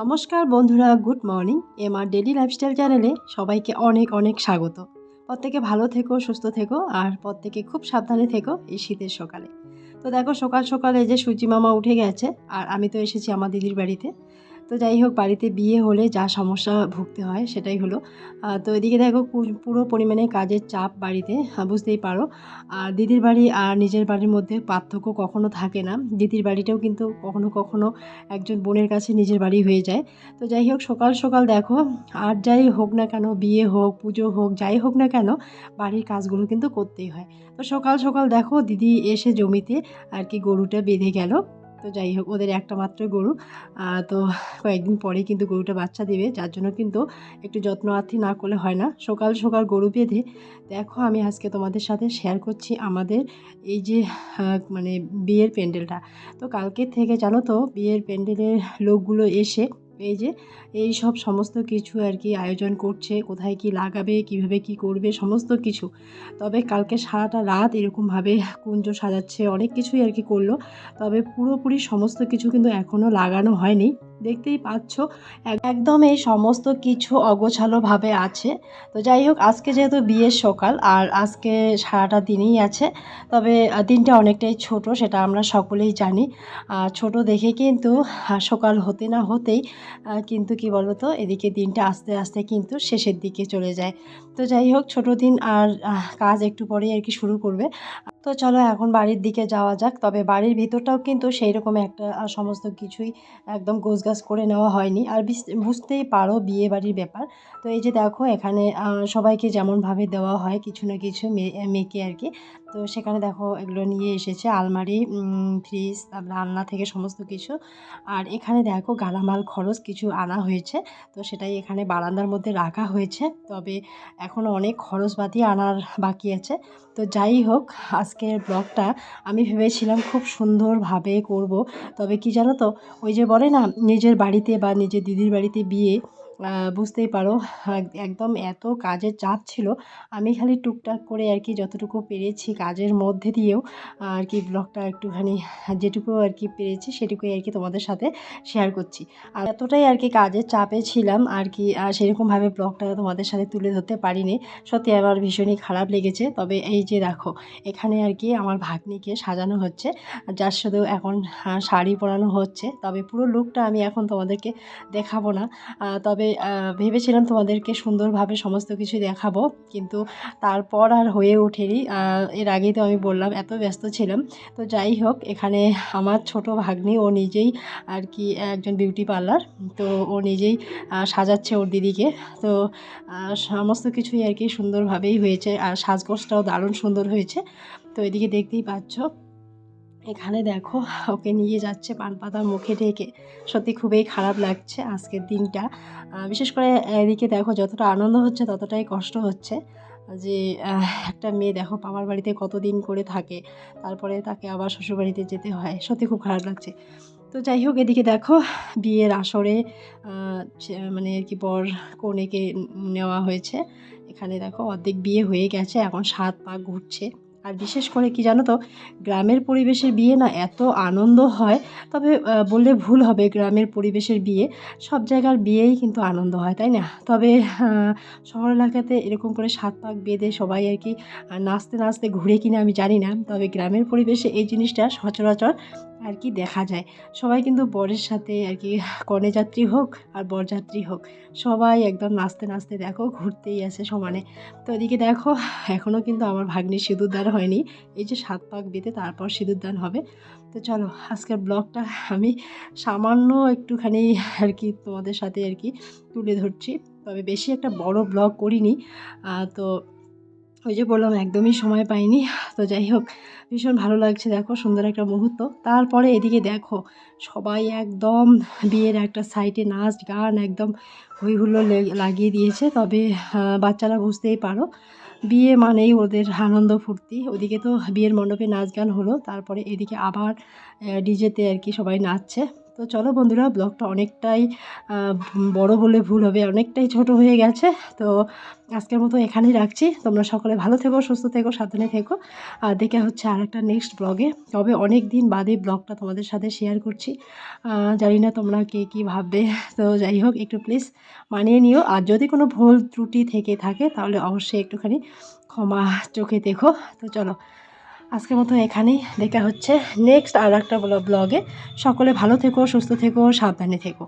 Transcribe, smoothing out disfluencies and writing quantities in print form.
নমস্কার বন্ধুরা, good morning. MR daily lifestyle চ্যানেলে সবাইকে অনেক অনেক স্বাগত। প্রত্যেকে ভালো থেকো, সুস্থ থেকো, আর প্রত্যেকে খুব সাবধানে থেকো এই শীতের সকালে। তো দেখো, সকাল সকালে যে সূর্যি মামা উঠে গেছে, আর আমি তো এসেছি আমার দিদির বাড়িতে। তো যাই হোক, বাড়িতে বিয়ে হলে যা সমস্যা ভুগতে হয় সেটাই হলো। তো এদিকে দেখো, পুরো পরিমাণে কাজের চাপ বাড়িতে, বুঝতেই পারো। আর দিদির বাড়ি আর নিজের বাড়ির মধ্যে পার্থক্য কখনো থাকে না। দিদির বাড়িটাও কিন্তু কখনো কখনো একজন বোনের কাছে নিজের বাড়ি হয়ে যায়। তো যাই হোক, সকাল সকাল দেখো, আর যাই হোক না কেন, বিয়ে হোক, পুজো হোক, যাই হোক না কেন, বাড়ির কাজগুলো কিন্তু করতেই হয়। তো সকাল সকাল দেখো, দিদি এসে জমিতে আর কি গরুটা বেঁধে গেল। তো যাই হোক, ওদের একটা মাত্র গরু। তো কয়েকদিন পরেই কিন্তু গরুটা বাচ্চা দেবে, যার জন্য কিন্তু একটু যত্ন আত্তি না করলে হয় না। সকাল সকাল গরু বেঁধে দেখো, আমি আজকে তোমাদের সাথে শেয়ার করছি আমাদের এই যে মানে বিয়ের প্যান্ডেলটা। তো কালকের থেকে জানো তো, বিয়ের প্যান্ডেলের লোকগুলো এসে এই যে এই সব সমস্ত কিছু আর কি আয়োজন করছে, কোথায় কি লাগাবে, কিভাবে কি করবে, সমস্ত কিছু। তবে কালকে সারাটা রাত এরকমভাবে কুঞ্জ সাজাচ্ছে, অনেক কিছুই আর কি করলো। তবে পুরোপুরি সমস্ত কিছু কিন্তু এখনও লাগানো হয়নি। দেখতেই পাচ্ছ একদম এই সমস্ত কিছু অগোছালোভাবে আছে। তো যাই হোক, আজকে যেহেতু বিয়ের সকাল, আর আজকে সারাটা দিনই আছে। তবে দিনটা অনেকটাই ছোট, সেটা আমরা সকলেই জানি। ছোট দেখে কিন্তু সকাল হতে না হতেই কিন্তু কি বলতো, এদিকে দিনটা আস্তে আস্তে কিন্তু শেষের দিকে চলে যায়। তো যাই হোক, ছোট দিন, আর কাজ একটু পরেই আর কি শুরু করবে। তো চলো এখন বাড়ির দিকে যাওয়া যাক। তবে বাড়ির ভিতরটাও কিন্তু সেই রকম একটা সমস্ত কিছুই একদম গোছগাছ করে নেওয়া হয়নি। আর বুঝতেই পারো বিয়ে বাড়ির ব্যাপার। তো এই যে দেখো, এখানে সবাইকে যেমনভাবে দেওয়া হয় কিছু না কিছু মেয়েকে আর কি। তো সেখানে দেখো, এগুলো নিয়ে এসেছে আলমারি, ফ্রিজ, তারপরে আলনা থেকে সমস্ত কিছু। আর এখানে দেখো, গালামাল খরচ কিছু আনা হয়েছে। তো সেটাই এখানে বারান্দার মধ্যে রাখা হয়েছে। তবে এখনও অনেক খরচপাতি আনার বাকি আছে। তো যাই হোক, আজকের ব্লগটা আমি ভেবেছিলাম খুব সুন্দরভাবে করব। তবে কি জানো তো, ওই যে বলে না, নিজের বাড়িতে বা নিজের দিদির বাড়িতে বিয়ে, বুঝতেই পারো, একদম এত কাজের চাপ ছিল। আমি খালি টুকটাক করে আর কি যতটুকু পেরেছি কাজের মধ্যে দিয়েও আর কি ব্লগটা একটুখানি, যেটুকু আর কি পেরেছি সেটুকুই আর কি তোমাদের সাথে শেয়ার করছি। আর এতটাই আর কি কাজের চাপে ছিলাম আর কি, সেরকমভাবে ব্লগটা তোমাদের সাথে তুলে ধরতে পারিনি। সত্যি আমার ভীষণই খারাপ লেগেছে। তবে এই যে দেখো, এখানে আর কি আমার ভাগ্নিকে সাজানো হচ্ছে, যার শুধু এখন শাড়ি পরানো হচ্ছে। তবে পুরো লুকটা আমি এখন তোমাদেরকে দেখাবো না। তবে ভেবেছিলাম তোমাদেরকে সুন্দরভাবে সমস্ত কিছু দেখাবো, কিন্তু তারপর আর হয়ে ওঠেনি। এর আগেই তো আমি বললাম, এত ব্যস্ত ছিলাম। তো যাই হোক, এখানে আমার ছোট ভাগ্নি, ও নিজেই আর কি একজন বিউটি পার্লার। তো ও নিজেই সাজাচ্ছে ওর দিদিকে। তো সমস্ত কিছুই আর কি সুন্দরভাবেই হয়েছে, আর সাজগোজটাও দারুণ সুন্দর হয়েছে। তো এদিকে দেখতেই পাচ্ছ, এখানে দেখো, ওকে নিয়ে যাচ্ছে পান পাতা মুখে ঢেকে। সত্যি খুবই খারাপ লাগছে আজকের দিনটা। বিশেষ করে এদিকে দেখো, যতটা আনন্দ হচ্ছে ততটাই কষ্ট হচ্ছে। যে একটা মেয়ে দেখো, বাবার বাড়িতে কতদিন করে থাকে, তারপরে তাকে আবার শ্বশুরবাড়িতে যেতে হয়। সত্যি খুব খারাপ লাগছে। তো যাই হোক, এদিকে দেখো, বিয়ের আসরে মানে আর কি বর কনেকে নেওয়া হয়েছে। এখানে দেখো, অর্ধেক বিয়ে হয়ে গেছে, এখন 7 পা ঘুরছে। আর বিশেষ করে কি জানো তো, গ্রামের পরিবেশের বিয়ে না এত আনন্দ হয়। তবে বললে ভুল হবে, গ্রামের পরিবেশের বিয়ে সব জায়গার বিয়েই কিন্তু আনন্দ হয়, তাই না? তবে শহর এলাকাতে এরকম করে 7 পাক বেঁধে সবাই আর কি নাচতে নাচতে ঘুরে কিনা আমি জানি না। তবে গ্রামের পরিবেশে এই জিনিসটা সচরাচর আর কি দেখা যায়। সবাই কিন্তু বরের সাথে আর কি, কনেযাত্রী হোক আর বরযাত্রী হোক, সবাই একদম নাচতে নাচতে দেখো ঘুরতেই আছে সমানে। তো এদিকে দেখো, এখনও কিন্তু আমার ভাগ্নির সিঁদুরদান হয়নি। এই যে 7 পাক বেঁধে তারপর সিঁদুরদান হবে। তো চলো, আজকের ব্লগটা আমি সামান্য একটুখানি আর কি তোমাদের সাথে আর কি তুলে ধরছি। তবে বেশি একটা বড় ব্লগ করিনি। তো ওই যে বললাম, একদমই সময় পাইনি। তো যাই হোক, ভীষণ ভালো লাগছে, দেখো সুন্দর একটা মুহূর্ত। তারপরে এদিকে দেখো, সবাই একদম বিয়ের একটা সাইডে নাচ গান একদম হই হুল্লোড় লাগিয়ে দিয়েছে। তবে বাচ্চারা বুঝতেই পারো, বিয়ে মানেই ওদের আনন্দ ফুর্তি। ওদিকে তো বিয়ের মণ্ডপে নাচ গান হলো, তারপরে এদিকে আবার ডিজেতে আর কি সবাই নাচছে। তো চলো বন্ধুরা, ব্লগটা অনেকটাই বড় বলে ভুল হবে, অনেকটাই ছোট হয়ে গেছে। তো আজকের মতো এখানেই রাখছি। তোমরা সকলে ভালো থেকো, সুস্থ থেকো, সাবধানে থেকো। আর দেখে হচ্ছে আরেকটা নেক্সট ব্লগে। তবে অনেক দিন বাদে ব্লগটা তোমাদের সাথে শেয়ার করছি। জানি না তোমরা কে কী ভাববে। তো যাই হোক, একটু প্লিজ মানিয়ে নিও। আর যদি কোনো ভুল ত্রুটি থেকে থাকে তাহলে অবশ্যই একটুখানি ক্ষমা চোখে দেখো। তো চলো আজকের মতো এখানেই, দেখা হচ্ছে নেক্সট আর একটা ব্লগে। সকলে ভালো থেকো, সুস্থ থেকো, সাবধানে থেকো।